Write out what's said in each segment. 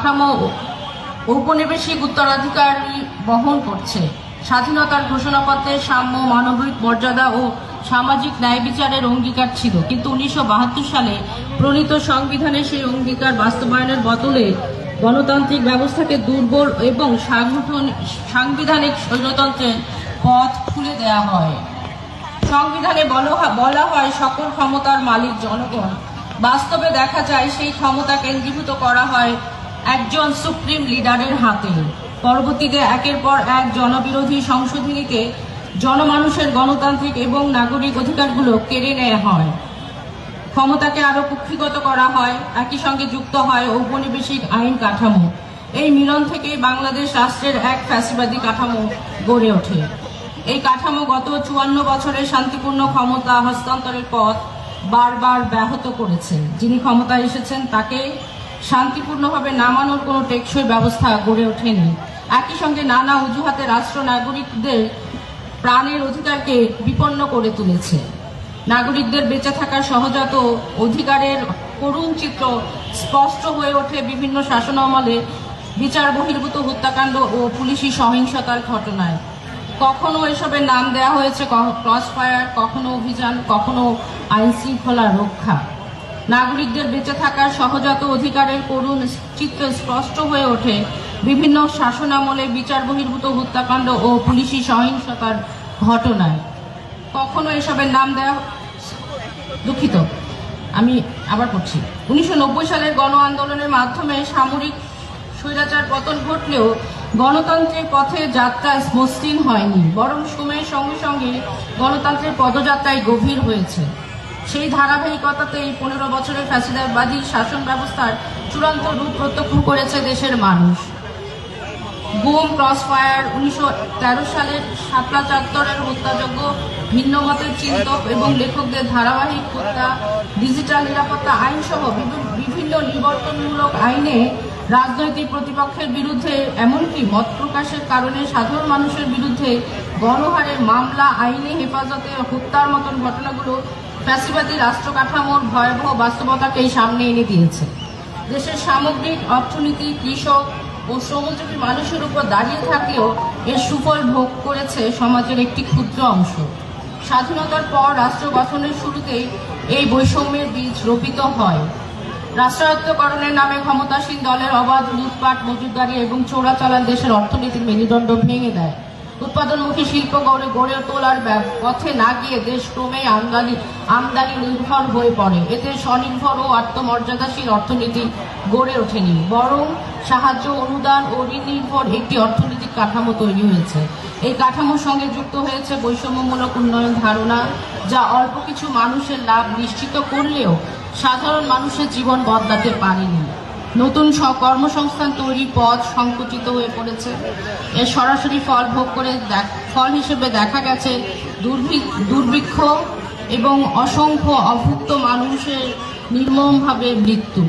কাঠামো ঔপনিবেশিক উত্তরাধিকারী বহন করছে। স্বাধীনতার ঘোষণাপত্রে সাম্য, মানবিক মর্যাদা ও সামাজিক ন্যায় বিচারের অঙ্গীকার ছিল, কিন্তু 1972 সালে প্রণীত সংবিধানে সেই অঙ্গীকার বাস্তবায়নের বদলে গণতান্ত্রিক ব্যবস্থাকে দুর্বল এবং সাংবিধানিক স্বৈরতন্ত্রের পথ খুলে দেওয়া হয়। সংবিধানে বলা হয় সকল ক্ষমতার মালিক জনগণ। বাস্তবে দেখা যায় সেই ক্ষমতা কেন্দ্রীভূত করা হয় একজন সুপ্রিম লিডারের হাতে। পরবর্তীতে একের পর এক জনবিরোধী সংশোধনীতে জনমানুষের গণতান্ত্রিক এবং নাগরিক অধিকারগুলো কেড়ে নেওয়া হয়, ক্ষমতাকে আরো কুক্ষিগত করা হয়, একই সঙ্গে যুক্ত হয় ঔপনিবেশিক আইন কাঠামো। এই মিলন থেকেই বাংলাদেশ রাষ্ট্রের এক ফ্যাসিবাদী কাঠামো গড়ে ওঠে। এই কাঠামো গত 54 বছরের শান্তিপূর্ণ ক্ষমতা হস্তান্তরের পথ বারবার ব্যাহত করেছে। যিনি ক্ষমতায় এসেছেন তাকে শান্তিপূর্ণভাবে নামানোর কোনো টেকসই ব্যবস্থা গড়ে ওঠেনি। একই সঙ্গে নানা অজুহাতে রাষ্ট্র নাগরিকদের প্রাণের অধিকারকে বিপন্ন করে তুলেছে। নাগরিকদের বেঁচে থাকার সহজাত অধিকারের করুণ চিত্র স্পষ্ট হয়ে ওঠে বিভিন্ন শাসনামলে বিচার বহির্ভূত হত্যাকাণ্ড ও পুলিশি সহিংসতার ঘটনায়। কখনো এসবের নাম দেওয়া হয়েছে ক্রস ফায়ার, কখনো অভিযান, কখনো আইন শৃঙ্খলা রক্ষা। নাগরিকদের বেঁচে থাকার সহজাত অধিকারের করুণ চিত্র স্পষ্ট হয়ে ওঠে বিভিন্ন শাসনামলে বিচার বহির্ভূত হত্যাকাণ্ড ও পুলিশি সহিংসতার ঘটনায়। কখনো এসবের নাম দেওয়া দুঃখিত আমি আবার পড়ছি 1990 সালের গণ আন্দোলনের মাধ্যমে সামরিক স্বৈরাচার পতন ঘটলেও গণতন্ত্রের পথে যাত্রা মসৃণ হয়নি, বরং সময়ের সঙ্গে সঙ্গে গণতন্ত্রের পদযাত্রায় গভীর হয়েছে। সেই ধারাবাহিকতাতেই 15 বছরের ফ্যাসিবাদী শাসন ব্যবস্থার চূড়ান্ত রূপ প্রত্যক্ষ করেছে দেশের মানুষ। গুম, ক্রস ফায়ার, 1913 সালের শাপলা চত্বরের হত্যাযজ্ঞ, ভিন্ন মতের চিন্তক এবং লেখকদের ধারাবাহিক হত্যা, ডিজিটাল নিরাপত্তা আইন সহ বিভিন্ন নিবর্তনমূলক আইনে রাজনৈতিক প্রতিপক্ষের বিরুদ্ধে, এমনকি মত প্রকাশের কারণে সাধারণ মানুষের বিরুদ্ধে গণহারে মামলা, আইনি হেফাজতে হত্যার মতন ঘটনাগুলো ফ্যাসিবাদী রাষ্ট্র কাঠামোর ভয়াবহ বাস্তবতাকেই সামনে এনে দিয়েছে। দেশের সামগ্রিক অর্থনীতি কৃষক ও শ্রমজীবী মানুষের উপর দাঁড়িয়ে থাকলেও এর সুফল ভোগ করেছে সমাজের একটি ক্ষুদ্র অংশ। স্বাধীনতার পর রাষ্ট্র গঠনের শুরুতেই এই বৈষম্যের বীজ রোপিত হয়। রাষ্ট্রায়ত্তকরণের নামে ক্ষমতাসীন দলের অবাধ লুটপাট, মজুতদারি এবং চোরাচালান দেশের অর্থনীতির মেরুদণ্ড ভেঙে দেয়। উৎপাদনমুখী শিল্প গড়ে তোলার পথে না গিয়ে দেশ ক্রমেই আমদানি নির্ভর হয়ে পড়ে। এতে স্বনির্ভর ও আত্মমর্যাদাশীল অর্থনীতি গড়ে ওঠেনি, বরং সাহায্য, অনুদান ও ঋণ নির্ভর একটি অর্থনৈতিক কাঠামো তৈরি হয়েছে। এই কাঠামোর সঙ্গে যুক্ত হয়েছে বৈষম্যমূলক উন্নয়ন ধারণা, যা অল্প কিছু মানুষের লাভ নিশ্চিত করলেও সাধারণ মানুষের জীবন বদলাতে পারেনি। নতুন কর্মসংস্থান তৈরির পথ সংকুচিত হয়ে পড়েছে। এর সরাসরি ফল হিসেবে দেখা গেছে দুর্ভিক্ষ এবং অসংখ্য অভুক্ত মানুষের নির্মমভাবে মৃত্যু।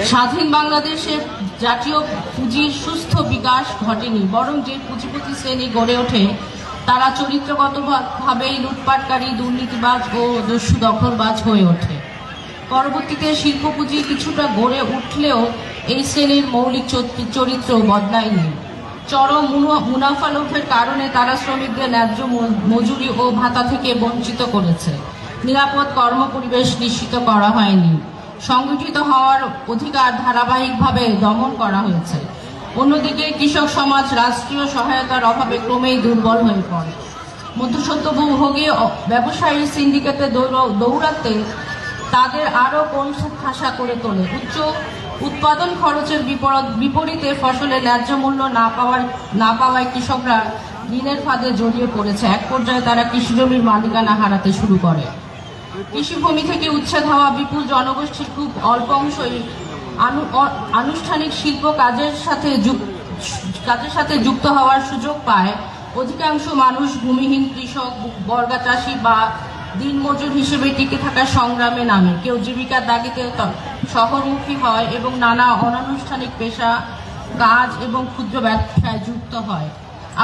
স্বাধীন বাংলাদেশে জাতীয় পুঁজির সুস্থ বিকাশ ঘটেনি, বরং যে পুঁজিপতি শ্রেণী গড়ে ওঠে তারা চরিত্রগতভাবেই লুটপাটকারী, দুর্নীতিবাজ ও দস্যু দখলবাজ হয়ে ওঠে। পরবর্তীতে শিল্প পুঁজি কিছুটা গড়ে উঠলেও এই শ্রেণীর মৌলিক চরিত্র বদলায়নি। চরম মুনাফা লোভের কারণে তারা শ্রমিকদের ন্যায্য মজুরি ও ভাতা থেকে বঞ্চিত করেছে। নিরাপদ কর্মপরিবেশ নিশ্চিত করা হয়নি। সংগঠিত হওয়ার অধিকার ধারাবাহিকভাবে দমন করা হয়েছে। অন্যদিকে কৃষক সমাজ রাষ্ট্রীয় সহায়তার অভাবে ক্রমেই দুর্বল হয়ে পড়ে। মধ্যস্বত্বভোগী ব্যবসায়ী সিন্ডিকেটে দৌড়াতে তাদের আরও কৌশল খাসা করে তোলে। উচ্চ উৎপাদন খরচের বিপরীতে ফসলের ন্যায্য মূল্য না পাওয়ায় কৃষকরা ঋণের ফাঁদে জড়িয়ে পড়েছে। এক পর্যায়ে তারা কৃষিজমির মালিকানা হারাতে শুরু করে। কৃষিভূমি থেকে উচ্ছেদ হওয়া বিপুল জনগোষ্ঠীর খুব অল্প অংশই আনুষ্ঠানিক শিল্প কাজের সাথে যুক্ত হওয়ার সুযোগ পায়। অধিকাংশ মানুষ ভূমিহীন কৃষক, বর্গা চাষি বা দিনমজুর হিসেবে টিকে থাকার সংগ্রামে নামে। কেউ জীবিকার তাগিদে শহরমুখী হয় এবং নানা অনানুষ্ঠানিক পেশা, কাজ এবং ক্ষুদ্র ব্যবসায় যুক্ত হয়।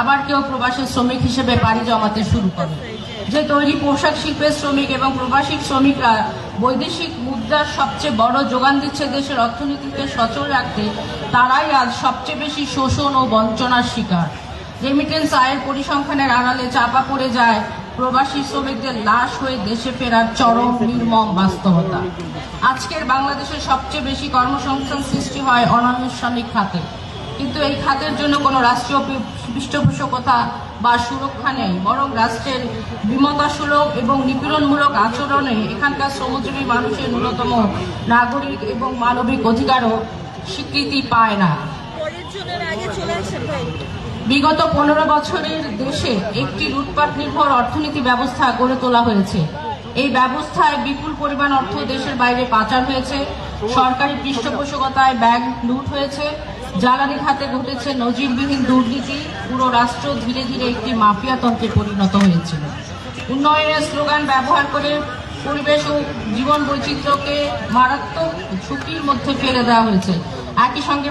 আবার কেউ প্রবাসী শ্রমিক হিসেবে পাড়ি জমাতে শুরু করে। যে তৈরি পোশাক শিল্পের শ্রমিক এবং প্রবাসী শ্রমিকরা বৈদেশিক মুদ্রার সবচেয়ে বড় যোগান দিচ্ছে দেশের অর্থনীতিকে সচল রাখতে, তারাই আজ সবচেয়ে বেশি শোষণ ও বঞ্চনার শিকার। রেমিটেন্স আয়ের পরিসংখ্যানের আড়ালে চাপা পড়ে যায় প্রবাসী শ্রমিকদের লাশ হয়ে দেশে ফেরার চরম নির্মম বাস্তবতা। আজকের বাংলাদেশের সবচেয়ে বেশি কর্মসংস্থান সৃষ্টি হয় অনানুষ্ঠানিক খাতে, কিন্তু এই খাতের জন্য কোনো রাষ্ট্রীয় পৃষ্ঠপোষকতা বা সুরক্ষা নেই, বরং রাষ্ট্রের বিমতাসুলভ এবং নিপীড়নমূলক আচরণে এখানকার শ্রমজীবী মানুষের ন্যূনতম নাগরিক এবং মানবিক অধিকারও স্বীকৃতি পায় না। বিগত 15 বছরের দেশে একটি লুটপাট নির্ভর অর্থনীতি ব্যবস্থা গড়ে তোলা হয়েছে। এই ব্যবস্থায় বিপুল পরিমাণ অর্থ দেশের বাইরে পাচার হয়েছে, সরকারি পৃষ্ঠপোষকতায় ব্যাংক লুট হয়েছে, জ্বালানি খাতে ঘটেছে নজিরবিহীন দুর্নীতি, পুরো রাষ্ট্র ধীরে ধীরে একটি মাফিয়া তন্ত্রে পরিণত হয়েছিল। উন্নয়নের স্লোগান ব্যবহার করে পরিবেশ ও জীবন বৈচিত্র্যকে মারাত্মক ঝুঁকির মধ্যে ফেলে দেওয়া হয়েছে। একই সঙ্গে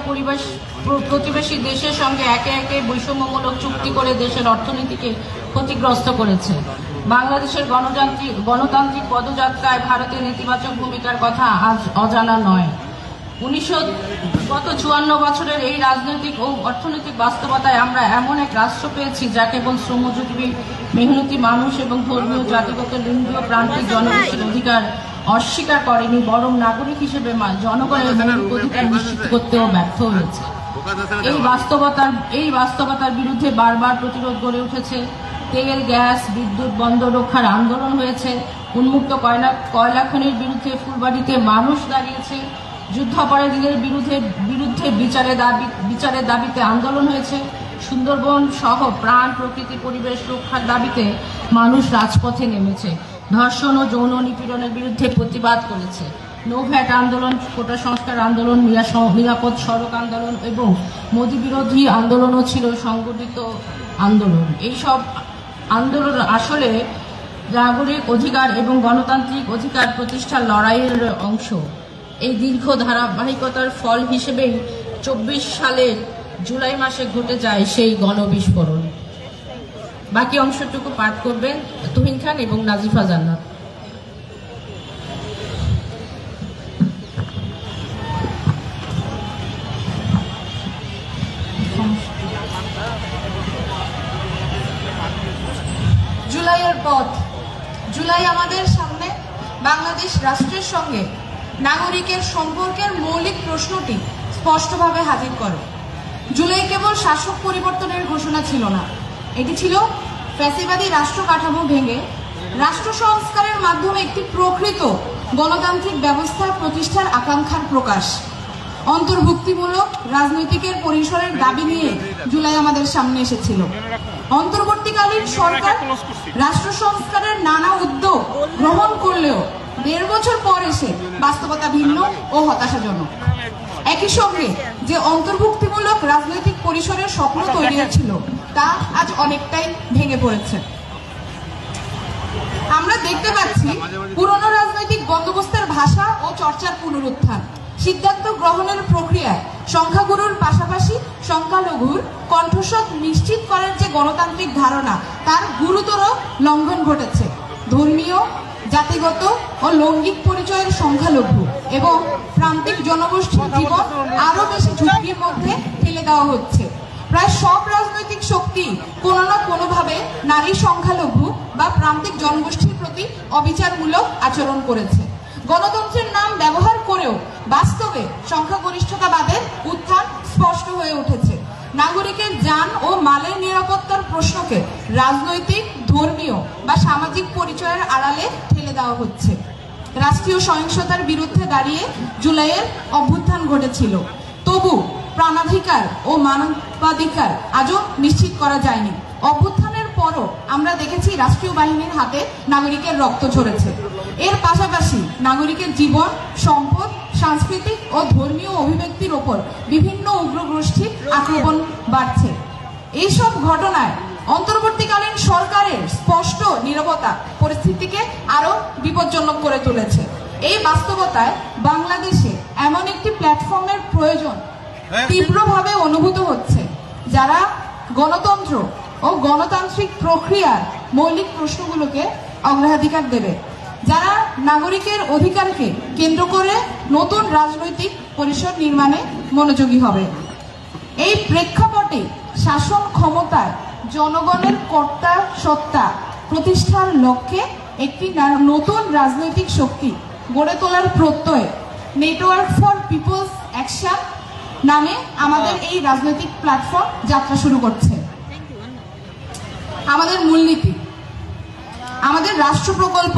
প্রতিবেশী দেশের সঙ্গে একে একে বৈষম্যমূলক চুক্তি করে দেশের অর্থনীতিকে ক্ষতিগ্রস্ত করেছে। বাংলাদেশের গণতান্ত্রিক পদযাত্রায় ভারতের নেতিবাচক ভূমিকার কথা আজ অজানা নয়। গত 54 বছরের এই রাজনৈতিক ও অর্থনৈতিক বাস্তবতায় আমরা এমন এক রাষ্ট্র পেয়েছি যা কেবল শ্রমজীবী মেহনতি মানুষ এবং ধর্মীয়, জাতিগত, লিঙ্গীয়, প্রান্তিক জনগোষ্ঠীর অধিকার অস্বীকার করেনি, বরং নাগরিক হিসেবে জনগণের মৌলিক অধিকার নিশ্চিত করতেও ব্যর্থ হয়েছে। এই বাস্তবতার বিরুদ্ধে বারবার প্রতিরোধ গড়ে উঠেছে। তেল, গ্যাস, বিদ্যুৎ বন্ধ রক্ষার আন্দোলন হয়েছে। উন্মুক্ত কয়লা খনির বিরুদ্ধে ফুলবাড়িতে মানুষ দাঁড়িয়েছে। যুদ্ধাপরাধীদের বিরুদ্ধে বিচারের দাবিতে আন্দোলন হয়েছে। সুন্দরবন সহ প্রাণ, প্রকৃতি, পরিবেশ রক্ষার দাবিতে মানুষ রাজপথে নেমেছে। ধর্ষণ ও যৌন নিপীড়নের বিরুদ্ধে প্রতিবাদ করেছে। নো ভ্যাট আন্দোলন, কোটা সংস্কার আন্দোলন, নিরাপদ সড়ক আন্দোলন এবং মোদী বিরোধী আন্দোলনও ছিল সংগঠিত আন্দোলন। এইসব আন্দোলন আসলে নাগরিক অধিকার এবং গণতান্ত্রিক অধিকার প্রতিষ্ঠার লড়াইয়ের অংশ। এই দীর্ঘ ধারাবাহিকতার ফল হিসেবেই 24 সালের জুলাই মাসে ঘটে যায় সেই গণবিস্ফোরণ। বাকি অংশটুকু পাঠ করবেন তুহিন খান এবং নাজিফা জান্নাত। জুলাইয়ের পথ। জুলাই আমাদের সামনে বাংলাদেশ রাষ্ট্রের সঙ্গে নাগরিকের সম্পর্কের মৌলিক প্রশ্নটি স্পষ্টভাবে হাজির করে। জুলাই কেবল শাসক পরিবর্তনের ঘোষণা ছিল না, এটি ছিল ফ্যাসিবাদী রাষ্ট্র কাঠামো ভেঙে রাষ্ট্র সংস্কারের মাধ্যমে একটি প্রকৃত গণতান্ত্রিক ব্যবস্থা প্রতিষ্ঠার আকাঙ্ক্ষার প্রকাশ। অন্তর্ভুক্তিমূলক রাজনৈতিকের পরিসরের দাবি নিয়ে জুলাই আমাদের সামনে এসেছিল। অন্তর্বর্তীকালীন সরকার রাষ্ট্র সংস্কারের নানা উদ্যোগ গ্রহণ করলেও 1.5 বছর পর এসে বাস্তবতা ভিন্ন ও হতাশাজনক। একই সঙ্গে যে অন্তর্ভুক্তিমূলক রাজনৈতিক পরিসরের স্বপ্ন তৈরি হয়েছিল তা আজ অনেকটাই ভেঙে পড়েছে। আমরা দেখতে পাচ্ছি পুরনো রাজনৈতিক বন্দোবস্তের ভাষা ও চর্চার পুনরুত্থান। সিদ্ধান্ত গ্রহণের প্রক্রিয়ায় সংখ্যাগুরুর পাশাপাশি সংখ্যালঘুর কণ্ঠস্বর নিশ্চিত করার যে গণতান্ত্রিক ধারণা তার গুরুতর লঙ্ঘন ঘটেছে। ধর্মীয়, জাতিগত ও লৈঙ্গিক পরিচয়ের সংখ্যালঘু এবং প্রান্তিক জনগোষ্ঠীর জীবন আরো বেশি ঝুঁকির মধ্যে ঠেলে দেওয়া হচ্ছে। প্রায় সব রাজনৈতিক শক্তি কোনো না কোনোভাবে নারী, সংখ্যালঘু বা প্রান্তিক জনগোষ্ঠীর প্রতি অবিচারমূলক আচরণ করেছে। গণতন্ত্রের নাম ব্যবহার করেও বাস্তবে সংখ্যাগরিষ্ঠতাবাদের উত্থান স্পষ্ট হয়ে উঠেছে। নাগরিকের যান ও মালের নিরাপত্তার প্রশ্নকে রাজনৈতিক, ধর্মীয় বা সামাজিক পরিচয়ের আড়ালে ঠেলে দেওয়া হচ্ছে। রাষ্ট্রীয় সহিংসতার বিরুদ্ধে দাঁড়িয়ে জুলাইয়ের অভ্যুত্থান ঘটেছিল, তবু প্রাণাধিকার ও মানবাধিকার আজও নিশ্চিত করা যায়নি। অভ্যুত্থানের পরও আমরা দেখেছি রাষ্ট্রীয় বাহিনীর হাতে নাগরিকের রক্ত ঝরেছে। এর পাশাপাশি নাগরিকের জীবন, সম্পদ, সাংস্কৃতিক ও ধর্মীয় অভিব্যক্তির ওপর বিভিন্ন উগ্রগোষ্ঠীর আক্রমণ বাড়ছে। এইসব ঘটনায় অন্তর্বর্তীকালীন সরকারের স্পষ্ট নীরবতা পরিস্থিতিকে আরো বিপজ্জনক করে তুলেছে। এই বাস্তবতায় বাংলাদেশে এমন একটি প্ল্যাটফর্মের প্রয়োজন তীব্রভাবে অনুভূত হচ্ছে, যারা গণতন্ত্র ও গণতান্ত্রিক প্রক্রিয়ার মৌলিক প্রশ্নগুলোকে অগ্রাধিকার দেবে, যারা নাগরিকের অধিকারকে কেন্দ্র করে নতুন রাজনৈতিক পরিসর নির্মাণে মনোযোগী হবে। এই প্রেক্ষাপটে শাসন ক্ষমতায় জনগণের কর্তা সত্তা প্রতিষ্ঠার লক্ষ্যে একটি নতুন রাজনৈতিক শক্তি গড়ে তোলার প্রত্যয় নেটওয়ার্ক ফর পিপলস অ্যাকশন নামে আমাদের এই রাজনৈতিক প্ল্যাটফর্ম যাত্রা শুরু করছে। আমাদের মূলনীতি, আমাদের রাষ্ট্র প্রকল্প,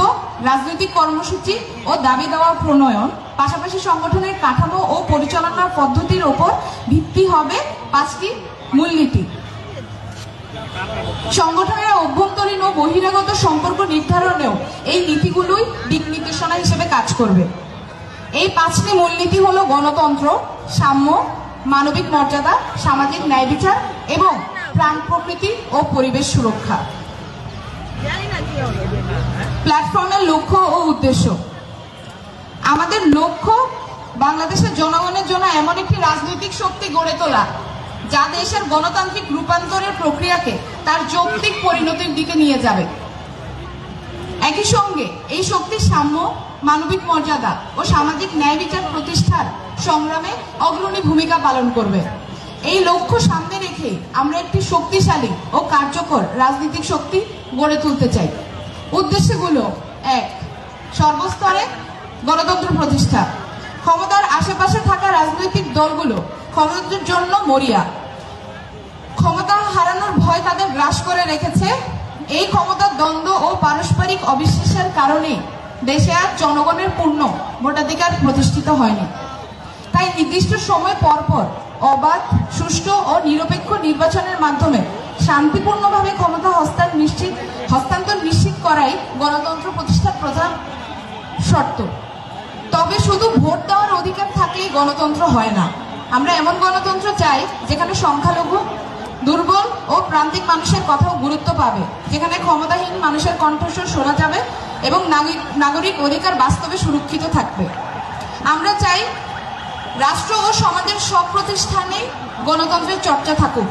রাজনৈতিক কর্মসূচি ও দাবি দেওয়া প্রণয়ন, পাশাপাশি সংগঠনের কাঠামো ও পরিচালনার পদ্ধতির ওপর ভিত্তি হবে 5টি মূলনীতি। সংগঠনের অভ্যন্তরীণ ও বহিরাগত সম্পর্ক নির্ধারণেও এই নীতিগুলোই দিক নির্দেশনা হিসেবে কাজ করবে। এই 5টি মূলনীতি হলো গণতন্ত্র, সাম্য, মানবিক মর্যাদা, সামাজিক ন্যায় বিচার এবং প্রাণ প্রকৃতি ও পরিবেশ সুরক্ষা। প্ল্যাটফর্মের লক্ষ্য ও উদ্দেশ্য, আমাদের লক্ষ্য বাংলাদেশের জনগণের জন্য এমন একটি রাজনৈতিক শক্তি গড়ে তোলা যা দেশের গণতান্ত্রিক রূপান্তরের প্রক্রিয়াকে তার যৌক্তিক পরিণতির দিকে নিয়ে যাবে। একই সঙ্গে এই শক্তি সাম্য, মানবিক মর্যাদা ও সামাজিক ন্যায় বিচার প্রতিষ্ঠার সংগ্রামে অগ্রণী ভূমিকা পালন করবে। এই লক্ষ্য সামনে রেখে আমরা একটি শক্তিশালী ও কার্যকর রাজনৈতিক শক্তি গড়ে তুলতে চাই। উদ্দেশ্যগুলো: 1. সর্বস্তরে গণতন্ত্র প্রতিষ্ঠা। ক্ষমতার আশেপাশে থাকা রাজনৈতিক দলগুলো ক্ষমতার জন্য মরিয়া। ক্ষমতা হারানোর ভয় তাদের গ্রাস করে রেখেছে। এই ক্ষমতার দ্বন্দ্ব ও পারস্পরিক অবিশ্বাসের কারণে দেশে আজ জনগণের পূর্ণ ভোটাধিকার প্রতিষ্ঠিত হয়নি। তাই নির্দিষ্ট সময় পরপর অবাধ, সুষ্ঠু ও নিরপেক্ষ নির্বাচনের মাধ্যমে শান্তিপূর্ণভাবে ক্ষমতা হস্তান্তর নিশ্চিত করাই গণতন্ত্র প্রতিষ্ঠার প্রধান শর্ত। তবে শুধু ভোট দেওয়ার অধিকার থাকলেই গণতন্ত্র হয় না। আমরা এমন গণতন্ত্র চাই যেখানে সংখ্যালঘু, দুর্বল ও প্রান্তিক মানুষের কথাও গুরুত্ব পাবে, যেখানে ক্ষমতাহীন মানুষের কণ্ঠস্বর শোনা যাবে এবং নাগরিক অধিকার বাস্তবে সুরক্ষিত থাকবে। আমরা চাই রাষ্ট্র ও সমাজের সব প্রতিষ্ঠানে গণতন্ত্রের চর্চা থাকুক।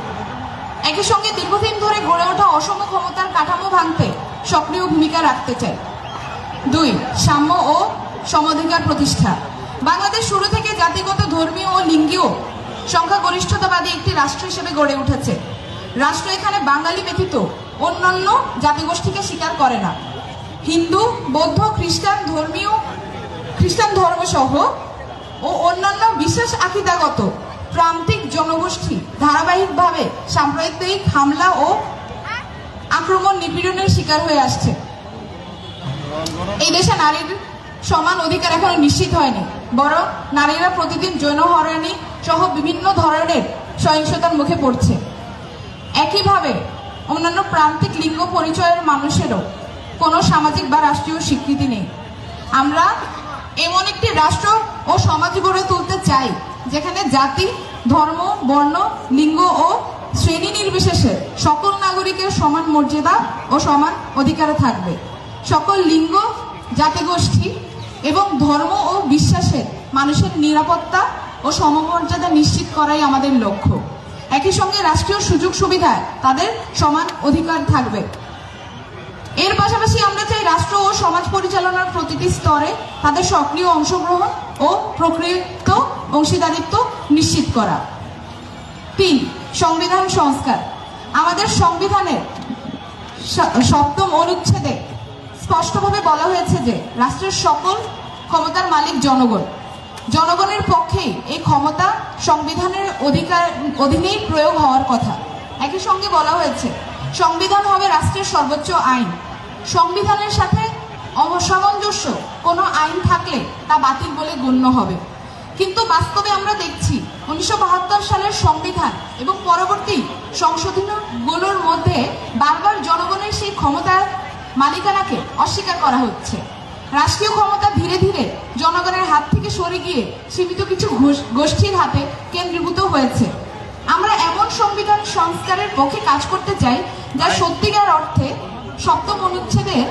একই সঙ্গে দীর্ঘদিন ধরে গড়ে ওঠা অসম ক্ষমতার কাঠামো ভাঙতে সক্রিয় ভূমিকা রাখতে চাই। 2. সাম্য ও সমাধিকার প্রতিষ্ঠা। বাংলাদেশ শুরু থেকে জাতিগত, ধর্মীয় ও লিঙ্গীয় সংখ্যাগরিষ্ঠতাবাদী একটি রাষ্ট্র হিসেবে গড়ে উঠেছে। রাষ্ট্র এখানে বাঙালি ব্যতীত অন্যান্য জাতিগোষ্ঠীকে স্বীকার করে না। হিন্দু, বৌদ্ধ, খ্রিস্টান ধর্ম সহ ও অন্যান্য বিশেষ আকিদাগত প্রান্তিক জনগোষ্ঠী ধারাবাহিকভাবে সাম্প্রদায়িক হামলা ও আক্রমণ, নিপীড়নের শিকার হয়ে আসছে। এই দেশে নারীর সমান অধিকার এখনো নিশ্চিত হয়নি, বরং নারীরা প্রতিদিন যৌন হয়রানি সহ বিভিন্ন ধরনের সহিংসতার মুখে পড়ছে। একইভাবে অন্যান্য প্রান্তিক লিঙ্গ পরিচয়ের মানুষেরও কোনো সামাজিক বা রাষ্ট্রীয় স্বীকৃতি নেই। আমরা এমন একটি রাষ্ট্র ও সমাজ গড়ে তুলতে চাই যেখানে জাতি, ধর্ম, বর্ণ, লিঙ্গ ও শ্রেণী নির্বিশেষে সকল নাগরিকের সমান মর্যাদা ও সমান অধিকার থাকবে। সকল লিঙ্গ, জাতিগোষ্ঠী এবং ধর্ম ও বিশ্বাসের মানুষের নিরাপত্তা ও সমমর্যাদা নিশ্চিত করাই আমাদের লক্ষ্য। একই সঙ্গে রাষ্ট্রীয় সুযোগ সুবিধায় তাদের সমান অধিকার থাকবে। এর পাশাপাশি আমরা চাই রাষ্ট্র ও সমাজ পরিচালনার প্রতিটি স্তরে তাদের সক্রিয় অংশগ্রহণ ও প্রকৃত অংশীদারিত্ব নিশ্চিত করা। 3. সংবিধান সংস্কার। আমাদের সংবিধানের 7ম অনুচ্ছেদে স্পষ্টভাবে বলা হয়েছে যে রাষ্ট্রের সকল ক্ষমতার মালিক জনগণ। জনগণের পক্ষেই এই ক্ষমতা সংবিধানের অধীনেই প্রয়োগ হওয়ার কথা। একই সঙ্গে বলা হয়েছে সংবিধান হবে রাষ্ট্রের সর্বোচ্চ আইন। সংবিধানের সাথে অসামঞ্জস্য কোনো আইন থাকলে তা বাতিল বলে গণ্য হবে। কিন্তু বাস্তবে আমরা দেখছি 1972 সালের সংবিধান এবং পরবর্তী সংশোধনীগুলোর মধ্যে বারবার জনগণের সেই ক্ষমতার মালিকানাকে অস্বীকার করা হচ্ছে। রাষ্ট্রীয় ক্ষমতা ধীরে ধীরে জনগণের হাত থেকে সরে গিয়ে সীমিত কিছু গোষ্ঠীর হাতে কেন্দ্রীভূত হয়েছে। আমরা এমন সংবিধান সংস্কারের পক্ষে কাজ করতে চাই যা সত্যিকার অর্থে 7ম অনুচ্ছেদের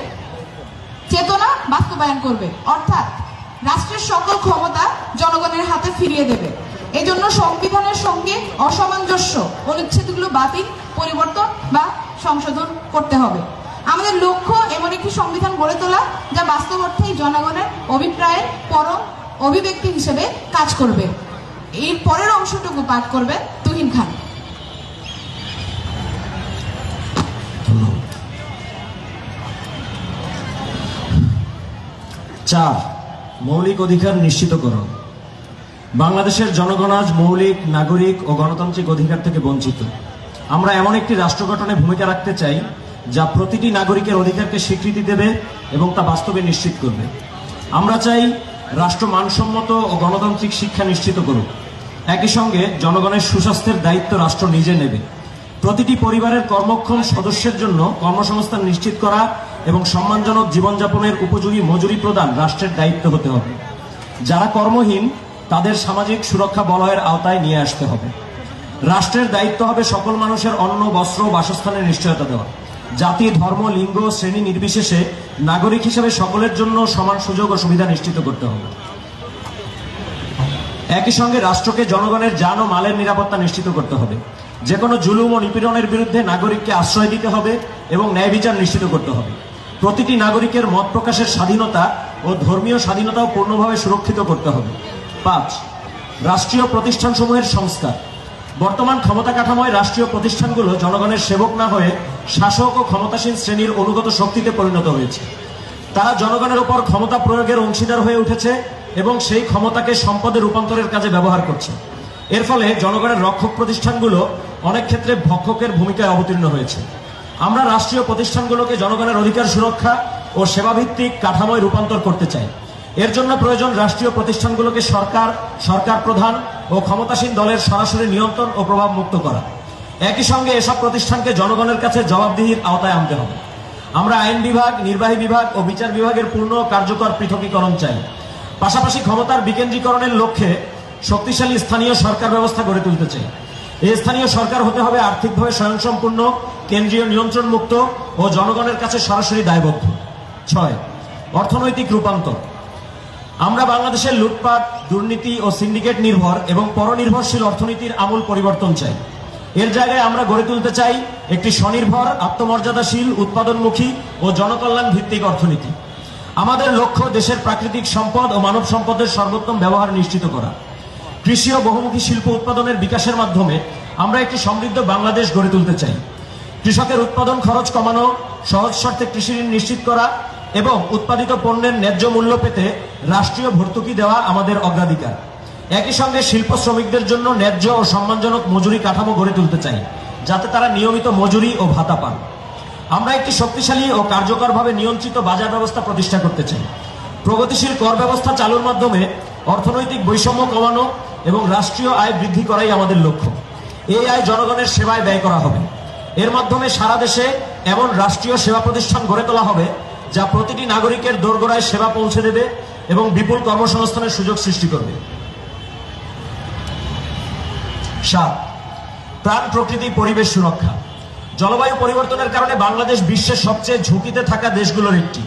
চেতনা বাস্তবায়ন করবে, অর্থাৎ রাষ্ট্রের সকল ক্ষমতা জনগণের হাতে ফিরিয়ে দেবে। এজন্য সংবিধানের সঙ্গে অসামঞ্জস্য অনুচ্ছেদগুলো বাতিল, পরিবর্তন বা সংশোধন করতে হবে। আমাদের লক্ষ্য এমন একটি সংবিধান গড়ে তোলা যা বাস্তব অর্থেই জনগণের অভিপ্রায়ের পরম অভিব্যক্তি হিসেবে কাজ করবে। এই পরের অংশটুকু পাঠ করবেন তুহিন খান। চার, মৌলিক অধিকার নিশ্চিতকরণ। বাংলাদেশের জনগণ আজ মৌলিক, নাগরিক ও গণতান্ত্রিক অধিকার থেকে বঞ্চিত। আমরা এমন একটি রাষ্ট্র গঠনে ভূমিকা রাখতে চাই যা প্রতিটি নাগরিকের অধিকারকে স্বীকৃতি দেবে এবং তা বাস্তবে নিশ্চিত করবে। আমরা চাই রাষ্ট্র মানসম্মত ও গণতান্ত্রিক শিক্ষা নিশ্চিত করুক। একই সঙ্গে জনগণের সুস্বাস্থ্যের দায়িত্ব রাষ্ট্র নিজে নেবে। প্রতিটি পরিবারের কর্মক্ষম সদস্যের জন্য কর্মসংস্থান নিশ্চিত করা এবং সম্মানজনক জীবনযাপনের উপযোগী মজুরি প্রদান রাষ্ট্রের দায়িত্ব হতে হবে। যারা কর্মহীন তাদের সামাজিক সুরক্ষা বলয়ের আওতায় নিয়ে আসতে হবে। রাষ্ট্রের দায়িত্ব হবে সকল মানুষের অন্ন, বস্ত্র, বাসস্থানের নিশ্চয়তা দেওয়া। জাতি, ধর্ম, লিঙ্গ, শ্রেণী নির্বিশেষে নাগরিক হিসেবে সকলের জন্য সমান সুযোগ ও সুবিধা নিশ্চিত করতে হবে। একই সঙ্গে রাষ্ট্রকে জনগণের জান ও মালের নিরাপত্তা নিশ্চিত করতে হবে। যে কোনো জুলুম ও নিপীড়নের বিরুদ্ধে নাগরিককে আশ্রয় দিতে হবে এবং ন্যায় বিচার নিশ্চিত করতে হবে। প্রতিটি নাগরিকের মত প্রকাশের স্বাধীনতা ও ধর্মীয় স্বাধীনতাও পূর্ণভাবে সুরক্ষিত করতে হবে। 5, রাষ্ট্রীয় প্রতিষ্ঠানসমূহের সংস্কার। বর্তমান ক্ষমতা কাঠামোয় রাষ্ট্রীয় প্রতিষ্ঠানগুলো জনগণের সেবক না হয়ে শাসক ও ক্ষমতাসীন শ্রেণীর অনুগত শক্তিতে পরিণত হয়েছে। তারা জনগণের উপর ক্ষমতা প্রয়োগের অংশীদার হয়ে উঠেছে এবং সেই ক্ষমতাকে সম্পদে রূপান্তরের কাজে ব্যবহার করছে। এর ফলে জনগণের রক্ষক প্রতিষ্ঠানগুলো অনেক ক্ষেত্রে ভক্ষকের ভূমিকায় অবতীর্ণ হয়েছে। আমরা রাষ্ট্রীয় প্রতিষ্ঠানগুলোকে জনগণের অধিকার সুরক্ষা ও সেবাভিত্তিক কাঠামোয় রূপান্তর করতে চাই। এর জন্য প্রয়োজন রাষ্ট্রীয় প্রতিষ্ঠানগুলোকে সরকার প্রধান ও ক্ষমতাসীন দলের সরাসরি নিয়ন্ত্রণ ও প্রভাব মুক্ত করা। একই সঙ্গে এসব প্রতিষ্ঠানকে জনগণের কাছে জবাবদিহির আওতায় আনতে হবে। আমরা আইন বিভাগ, নির্বাহী বিভাগ ও বিচার বিভাগের পূর্ণ কার্যকর পৃথকীকরণ চাই। পাশাপাশি ক্ষমতার বিকেন্দ্রীকরণের লক্ষ্যে শক্তিশালী স্থানীয় সরকার ব্যবস্থা গড়ে তুলতে চাই। এই স্থানীয় সরকার হতে হবে আর্থিকভাবে স্বয়ংসম্পূর্ণ, কেন্দ্রীয় নিয়ন্ত্রণ মুক্ত ও জনগণের কাছে সরাসরি দায়বদ্ধ। 6, অর্থনৈতিক রূপান্তর। আমরা বাংলাদেশের লুটপাট, দুর্নীতি ও সিন্ডিকেট নির্ভর এবং পরনির্ভরশীল অর্থনীতির আমূল পরিবর্তন চাই। এর জায়গায় আমরা গড়ে তুলতে চাই একটি স্বনির্ভর, আত্মমর্যাদাশীল, উৎপাদনমুখী ও জনকল্যাণ ভিত্তিক অর্থনীতি। আমাদের লক্ষ্য দেশের প্রাকৃতিক সম্পদ ও মানব সম্পদের সর্বোত্তম ব্যবহার নিশ্চিত করা। কৃষি ও বহুমুখী শিল্প উৎপাদনের বিকাশের মাধ্যমে আমরা একটি সমৃদ্ধ বাংলাদেশ গড়ে তুলতে চাই। কৃষকের উৎপাদন খরচ কমানো, সহজ শর্তে কৃষি ঋণ নিশ্চিত করা এবং উৎপাদিত পণ্যের ন্যায্য মূল্য পেতে রাষ্ট্রীয় ভর্তুকি দেওয়া আমাদের অগ্রাধিকার। একই সঙ্গে শিল্প শ্রমিকদের জন্য ন্যায্য ও সম্মানজনক মজুরি কাঠামো গড়ে তুলতে চাই, যাতে তারা নিয়মিত মজুরি ও ভাতা পান। আমরা একটি শক্তিশালী ও কার্যকরভাবে নিয়ন্ত্রিত বাজার ব্যবস্থা প্রতিষ্ঠা করতে চাই। প্রগতিশীল কর ব্যবস্থা চালুর মাধ্যমে অর্থনৈতিক বৈষম্য কমানো এবং রাষ্ট্রীয় আয় বৃদ্ধি করাই আমাদের লক্ষ্য। এই আয় জনগণের সেবায় ব্যয় করা হবে। এর মাধ্যমে সারা দেশে এমন রাষ্ট্রীয় সেবা প্রতিষ্ঠান গড়ে তোলা হবে যা প্রতিটি নাগরিকের দোরগোড়ায় সেবা পৌঁছে দেবে এবং বিপুল কর্মসংস্থানের সুযোগ সৃষ্টি করবে। 7, প্রাণ, প্রকৃতি, পরিবেশ সুরক্ষা। জলবায়ু পরিবর্তনের কারণে বাংলাদেশ বিশ্বের সবচেয়ে ঝুঁকিতে থাকা দেশগুলোর একটি।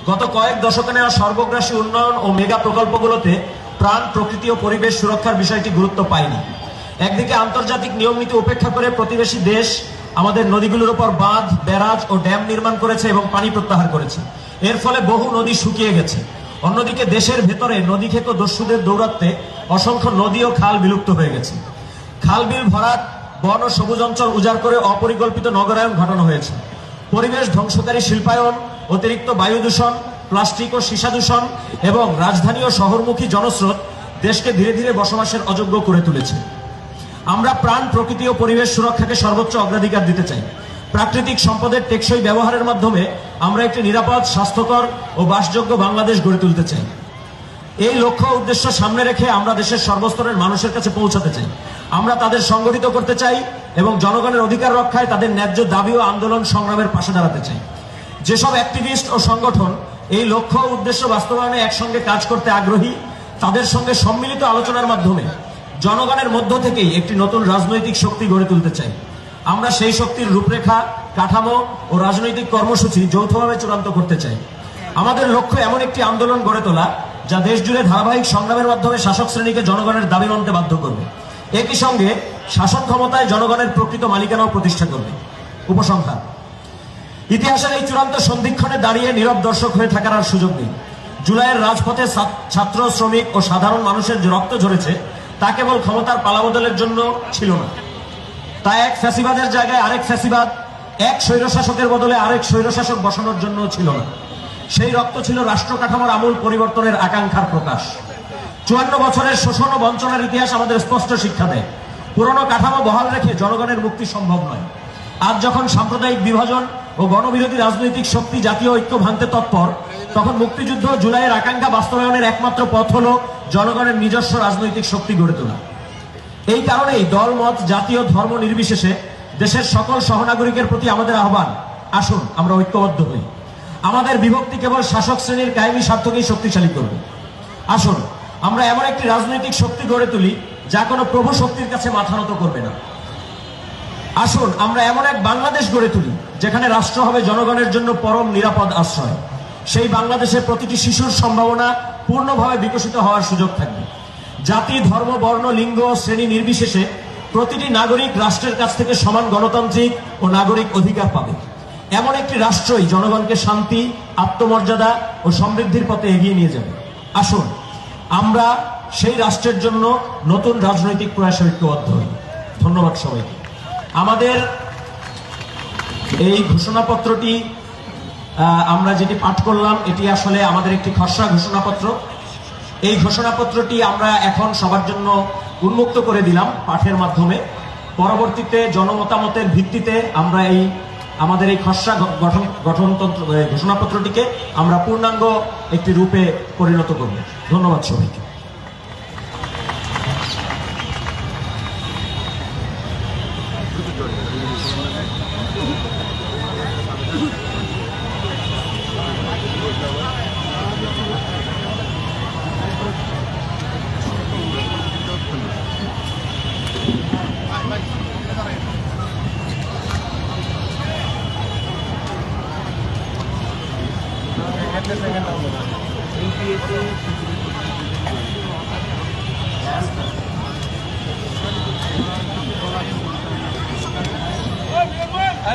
গত কয়েক দশকে নেওয়া সর্বগ্রাসী উন্নয়ন ও মেগা প্রকল্পগুলোতে প্রাণ, প্রকৃতি ও পরিবেশ সুরক্ষার বিষয়টি গুরুত্ব পায়নি। একদিকে আন্তর্জাতিক নিয়মনীতি উপেক্ষা করে প্রতিবেশী দেশ আমাদের নদীগুলোর উপর বাঁধ, ব্যারাজ ও ড্যাম নির্মাণ করেছে এবং পানি প্রত্যাহার করেছে। এর ফলে বহু নদী শুকিয়ে গেছে। অন্যদিকে দেশের ভেতরে নদী খেকো দস্যুদের দৌরাত্মে অসংখ্য নদী ও খাল বিলুপ্ত হয়ে গেছে। খাল, বিল ভরাট, বন ও সবুজ অঞ্চল উজাড় করে অপরিকল্পিত নগরায়ন ঘটানো হয়েছে। পরিবেশ ধ্বংসকারী শিল্পায়ন, অতিরিক্ত বায়ু দূষণ, প্লাস্টিক ও সীসা দূষণ এবং রাজধানী ও শহরমুখী জনস্রোত দেশকে ধীরে ধীরে বসবাসের অযোগ্য করে তুলেছে। আমরা প্রাণ, প্রকৃতি ও পরিবেশ সুরক্ষাকে সর্বোচ্চ অগ্রাধিকার দিতে চাই। প্রাকৃতিক সম্পদের টেকসই ব্যবহারের মাধ্যমে আমরা একটি নিরাপদ, স্বাস্থ্যকর ও বাসযোগ্য বাংলাদেশ গড়ে তুলতে চাই। এই লক্ষ্য উদ্দেশ্য সামনে রেখে আমরা দেশের সর্বস্তরের মানুষের কাছে পৌঁছাতে চাই। আমরা তাদের সংগঠিত করতে চাই এবং জনগণের অধিকার রক্ষায় তাদের ন্যায্য দাবি ও আন্দোলন সংগ্রামের পাশে দাঁড়াতে চাই। যেসব অ্যাক্টিভিস্ট ও সংগঠন এই লক্ষ্য উদ্দেশ্য বাস্তবায়নে একসঙ্গে কাজ করতে আগ্রহী, তাদের সঙ্গে সম্মিলিত আলোচনার মাধ্যমে জনগণের মধ্য থেকেই একটি নতুন রাজনৈতিক শক্তি গড়ে তুলতে চাই। আমরা সেই শক্তির রূপরেখা, কাঠামো ও রাজনৈতিক কর্মসূচি যৌথভাবে চূড়ান্ত করতে চাই। আমাদের লক্ষ্য এমন একটি আন্দোলন গড়ে তোলা যা দেশ জুড়ে ধারাবাহিক সংগ্রামের মাধ্যমে শাসক শ্রেণীকে জনগণের দাবি মানতে বাধ্য করবে। একই সঙ্গে শাসন ক্ষমতায় জনগণের প্রকৃত মালিকানাও প্রতিষ্ঠা করবে। উপসংহার: ইতিহাসের এই চূড়ান্ত সন্ধিক্ষণে দাঁড়িয়ে নীরব দর্শক হয়ে থাকার আর সুযোগ নেই। জুলাইয়ের রাজপথে ছাত্র, শ্রমিক ও সাধারণ মানুষের যে রক্ত ঝরেছে তা কেবল ক্ষমতার পালাবদলের জন্য ছিল না, তা এক ফ্যাসিবাদের জায়গায় আরেক ফ্যাসিবাদ, এক স্বৈরশাসকের বদলে আরেক স্বৈরশাসক বসানোর জন্য ছিল না। সেই রক্ত ছিল রাষ্ট্র কাঠামোর আমূল পরিবর্তনের আকাঙ্ক্ষার প্রকাশ। 54 বছরের শোষণ ও বঞ্চনার ইতিহাস আমাদের স্পষ্ট শিক্ষা দেয়, পুরনো কাঠামো বহাল রেখে জনগণের মুক্তি সম্ভব নয়। আজ যখন সাম্প্রদায়িক বিভাজন ও গণবিরোধী রাজনৈতিক শক্তি জাতীয় ঐক্য ভাঙতে তৎপর, তখন মুক্তিযুদ্ধ জুলাইয়ের আকাঙ্ক্ষা বাস্তবায়নের একমাত্র পথ হল জনগণের নিজস্ব রাজনৈতিক শক্তি গড়ে তোলা। এই কারণেই দল, মত, জাতীয় ধর্ম নির্বিশেষে দেশের সকল সহনাগরিকের প্রতি আমাদের আহ্বান, আসুন আমরা ঐক্যবদ্ধ হই। আমাদের বিভক্তি কেবল শাসক শ্রেণীর কায়েমি স্বার্থকেই শক্তিশালী করবে। আসুন আমরা এমন একটি রাজনৈতিক শক্তি গড়ে তুলি যা কোনো প্রভু শক্তির কাছে মাথা নত করবে না। আসুন আমরা এমন এক বাংলাদেশ গড়ে তুলি যেখানে রাষ্ট্র হবে জনগণের জন্য পরম নিরাপদ আশ্রয়। সেই বাংলাদেশে প্রতিটি শিশুর সম্ভাবনা পূর্ণভাবে বিকশিত হওয়ার সুযোগ থাকবে। জাতি, ধর্ম, বর্ণ, লিঙ্গ, শ্রেণী নির্বিশেষে প্রতিটি নাগরিক রাষ্ট্রের কাছ থেকে সমান গণতান্ত্রিক ও নাগরিক অধিকার পাবে। এমন একটি রাষ্ট্রই জনগণকে শান্তি, আত্মমর্যাদা ও সমৃদ্ধির পথে এগিয়ে নিয়ে যাবে। আসুন আমরা সেই রাষ্ট্রের জন্য নতুন রাজনৈতিক প্রয়াসে ঐক্যবদ্ধ হই। ধন্যবাদ সবাইকে। আমাদের এই ঘোষণাপত্রটি আমরা যেটি পাঠ করলাম এটি আসলে আমাদের একটি খসড়া ঘোষণাপত্র। এই ঘোষণাপত্রটি আমরা এখন সবার জন্য উন্মুক্ত করে দিলাম পাঠের মাধ্যমে। পরবর্তীতে জনমতামতের ভিত্তিতে আমরা আমাদের এই খসড়া গঠনতন্ত্র ঘোষণাপত্রটিকে আমরা পূর্ণাঙ্গ একটি রূপে পরিণত করব। ধন্যবাদ সবাইকে।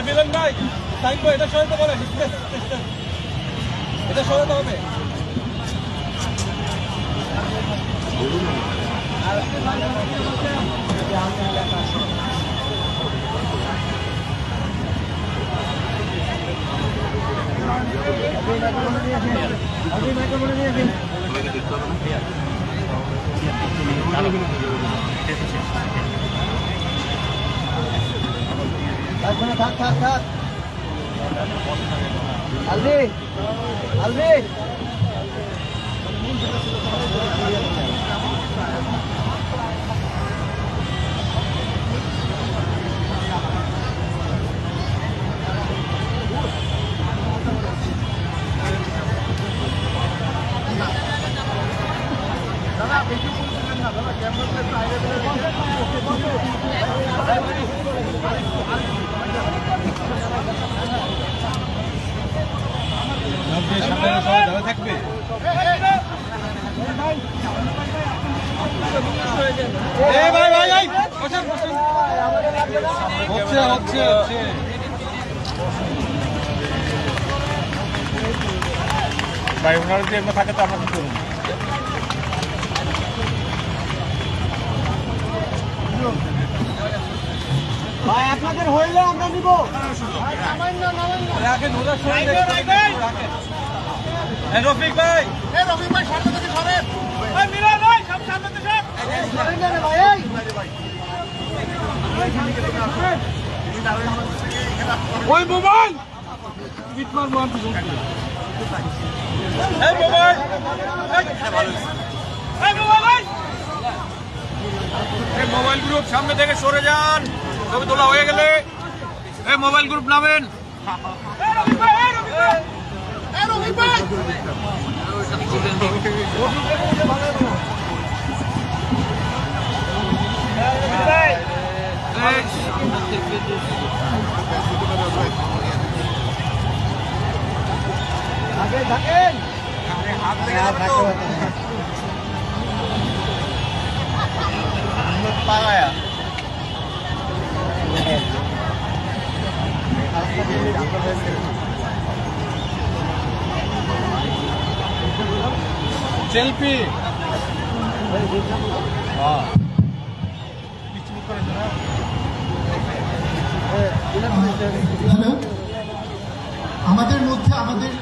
মিলন ভাই থাকবো, এটা সরাতে বলে, এটা সরাতে হবে। থাক থাক থাক আলবি আলবি থাকবে। ভাই ভাই ভাই বসেন বসেন, হচ্ছে হচ্ছে হচ্ছে। ভাই ওনারা যদি এমনি থাকে তো আমরা কি করুন? ভাই আপনাদের হইলে আমরা নিব। রাখেন ওরা সরে রাখেন। রফিক ভাই, রফিক ভাই সামনে থেকে সরেন। মিলন ভাই সব সামনে থেকে সরেন ভাই। ওই মোবাইল বিটমার মোবাইল, এই মোবাইল, এই মোবাইল, এই মোবাইল গ্রুপ সামনে থেকে সরে যান। ছবি তোলা হয়ে গেলে এই মোবাইল গ্রুপ নামেন। পাওয়া সেলফি হ্যালো, আমাদের মধ্যে আমাদের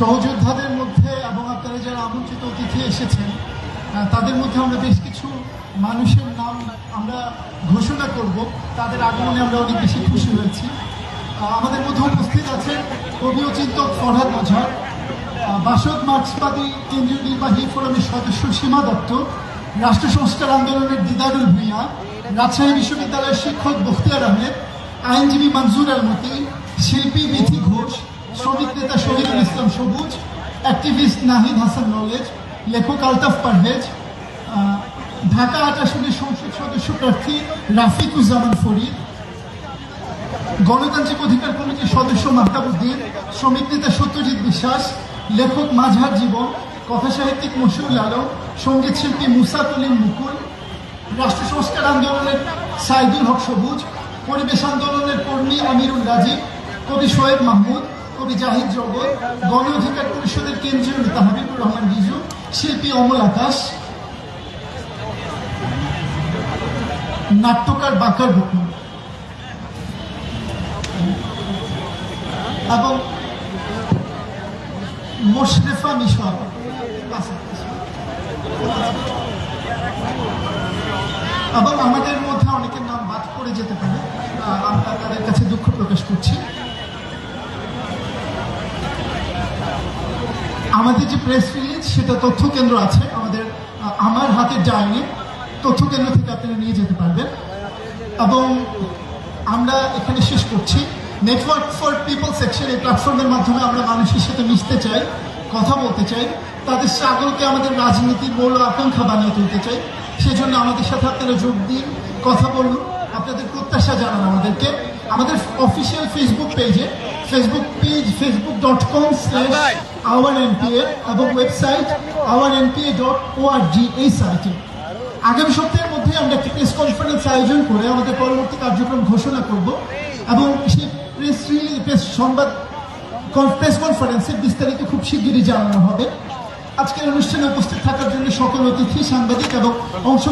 সহযোদ্ধাদের মধ্যে এবং আপনারা যারা আমন্ত্রিত অতিথি এসেছেন তাদের মধ্যে আমরা বেশ কিছু মানুষের নাম আমরা ঘোষণা করব। তাদের আগমনে আমরা অনেক বেশি খুশি হয়েছি। আমাদের মধ্যে উপস্থিত আছেন কবি ও চিন্তক ফরহাদ মজহার, বাসদ মার্ক্সবাদী কেন্দ্রীয় নির্বাহী ফোরামের সদস্য সীমা দত্ত, রাষ্ট্র সংস্কার আন্দোলনের দিদারুল ভূঁইয়া, রাজশাহী বিশ্ববিদ্যালয়ের শিক্ষক বখতিয়ার আহমেদ, আইনজীবী মনজুর আল মতি, শিল্পী বিথি ঘোষ, শ্রমিক নেতা শহীদুল ইসলাম সবুজ, অ্যাক্টিভিস্ট নাহিদ হাসান নলেজ, লেখক আলতাফ পারভেজ, ঢাকা ৮ আসনের সংসদ সদস্য প্রার্থী রাফিকুজ্জামান ফরিদ, গণতান্ত্রিক অধিকার কমিটির সদস্য মাহতাবুদ্দিন, শ্রমিক নেতা সত্যজিৎ বিশ্বাস, লেখক মাঝহার জীবন, কথা সাহিত্যিক মশিউল আলম, সঙ্গীত শিল্পী মুসা কলিম মুকুল, রাষ্ট্র সংস্কার আন্দোলনের সাইদুল হক সবুজ, পরিবেশ আন্দোলনের কর্মী আমিরুল রাজীব, কবি শোয়েব মাহমুদ, কবি জাহিদ জগৎ, গণ অধিকার পরিষদের কেন্দ্রীয় নেতা হাবিবুর রহমান রিজু, শিল্পী অমল আকাশ, নাট্যকার বাকার বকুল এবং মোশরেফা মিশর। এবং আমাদের মধ্যে অনেকের নাম বাদ পড়ে যেতে পারে, আমরা তাদের কাছে দুঃখ প্রকাশ করছি। আমাদের যে প্রেস রিলিজ সেটা তথ্য কেন্দ্র আছে আমাদের আমার হাতের ডায়েরি, তথ্য কেন্দ্র থেকে আপনারা নিয়ে যেতে পারবেন। এবং আমরা এখানে শেষ করছি। নেটওয়ার্ক ফর পিপল সেকশন এই প্ল্যাটফর্মের মাধ্যমে আমরা মানুষের সাথে মিশতে চাই, কথা বলতে চাই, তাদের স্ট্রাগলকে আমাদের রাজনীতির মূল আকাঙ্ক্ষা বানিয়ে তুলতে চাই। সেজন্য আমাদের সাথে আপনারা যোগ দিন, কথা বলুন, আপনাদের প্রত্যাশা জানান আমাদেরকে। আমাদের অফিসিয়াল ফেসবুক পেজে facebook.com/ournpa এবং ওয়েবসাইট ournpa.org এই সাইটে আগামী সপ্তাহের মধ্যে আমরা একটি প্রেস কনফারেন্স আয়োজন করে আমাদের পরবর্তী কার্যক্রম ঘোষণা করব এবং সেই প্রেস কনফারেন্সের বিস্তারিত খুব শিগগিরই জানানো হবে। আজকের অনুষ্ঠানে উপস্থিত থাকার জন্য সকল অতিথি, সাংবাদিক এবং অংশ